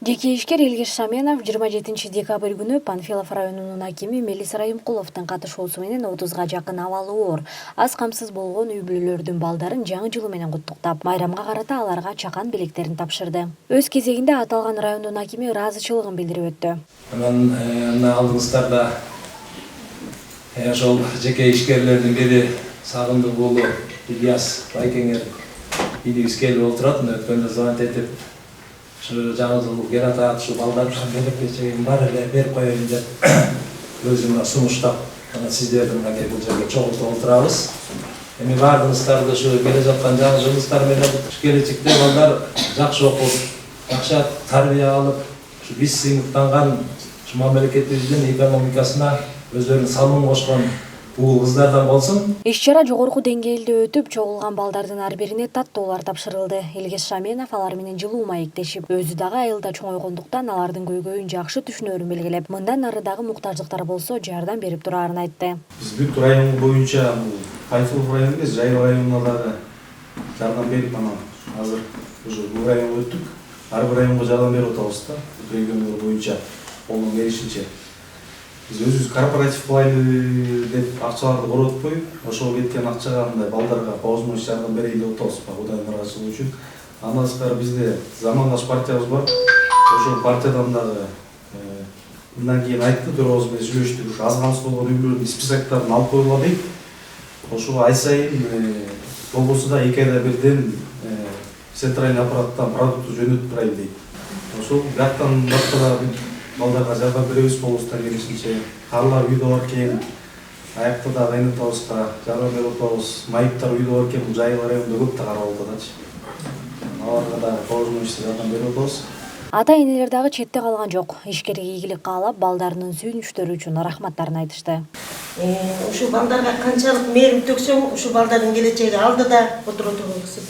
Жеке ишкер Илгиз Шаменов 27 декабрь күнү Панфилов районунун акими Мелис Райымкуловдун катышуусу менен 30га жакын абалы оор, аз камсыз болгон үй бүлөлөрдүн балдарын жаңы жылуу менен куттуктап, майрамга карата аларга чакан белектерин тапшырды. Өз кезегинде аталган райондун акими ыраазычылыгын билдирип өттү. Мына алдыңыздарда ошол жеке ишкерлердин бири Сагындык уулу Ильяс Байкеңер бийлигибиз келип отурат. Өткөндө звонок этип жаңы жылдык кел атат, ушу балдарга белек бар эле берип коеюн деп өзүнө сунуштап, анан сиздердин мынакей бул жерге чогултуп отурабыз. Эми баардыгыңыздарды ушу келе жаткан жаңы жылыңыздар менен келечекте балдар жакшы окуп, жакшы тарбия алып, ушу биз сыймыктанган ушу мамлекетибиздин экономикасына өздөрүнүн салымын кошкон уул кыздардан болсун. Иш-чара жогорку деңгээлде өтүп, чогулган балдардын ар бирине таттоолор тапшырылды. Илгиз Шаменов алар менен жылуу маектешип, өзү дагы айылда чоңойгондуктан алардын көйгөйүн жакшы түшүнөрүн белгилеп, мындан ары дагы муктаждыктар болсо жардам берип тураарын айтты. Биз бүт район боюнча Панфилов району эмес, Жайыл районуна дагы жардам берип, анан азыр уже бул районго өттүк. Ар бир районго жардам берип атабыз да, региондор боюнча колдон келишинче. Биз өзүбүз корпоратив кылайлы деп акчаларды коротпой, ошого кеткен акчага мындай балдарга по возможности жардам берели деп атабыз, Кудайдын ыраазычылыгы үчүн. Андан тышкары бизде замандаш партиябыз бар. Ошол партиядан дагы мындан кийин айтты, төрөбүз менен сүйлөштүк, ушу аз камсыз болгон үй бүлөнүн списоктарын алып коюла дейт. Ошол ай сайын болбосо да 2 айда бирден центральный аппараттан продукты жөнөтүп турайлы дейт. Ошол бияктан башка балдарга жардам беребиз, болбостон келишинче. Карлар үйдө бар экен, аякта да кайнатабызга жардам берип атабыз. Майыптар үйдө бар экен, бул Жайыл районунда көп да каралып ататчы. Аларга да по возможности жардам берип атабыз. Ата-энелер дагы четте калган жок. Ишкерге ийгилик каалап, балдарынын сүйүнүчтөрү үчүн рахматтарын айтышты. Ушу балдарга канчалык мээрим төксөң, ушу балдардын келечеги алдыда отуруп тургусу.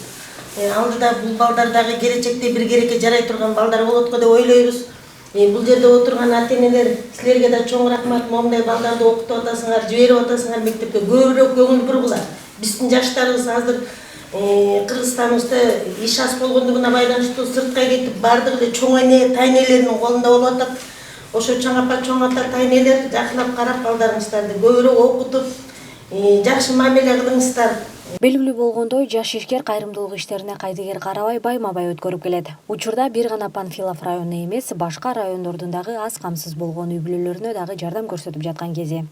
Алдыда бул балдар дагы келечекте бир керекке жарай турган балдар болот го деп ойлойбуз. Бул жерде отурган ата-энелер, силерге да чоң рахмат. Момундай балдарды окутуп атасыңар, жиберип атасыңар мектепке. Көбүрөөк көңүл бургула. Биздин жаштарыбыз азыр Кыргызстаныбызда иш аз болгондугуна байланыштуу сыртка кетип, бардыгы эле чоң эне, тайнелердин колунда болуп атат. Ошо чоң апа, чоң ата, тайнелер жакшылап карап балдарыңыздарды көбүрөөк окутуп, жакшы мамиле кылыңыздар. Белгилүү болгондой, жаш ишкер кайрымдуулук иштерине кайдыгер карабай байма-бай өткөрүп келет. Учурда бир гана Панфилов району эмес, башка райондордун дагы аз камсыз болгон үй бүлөлөрүнө дагы жардам көрсөтүп жаткан кези.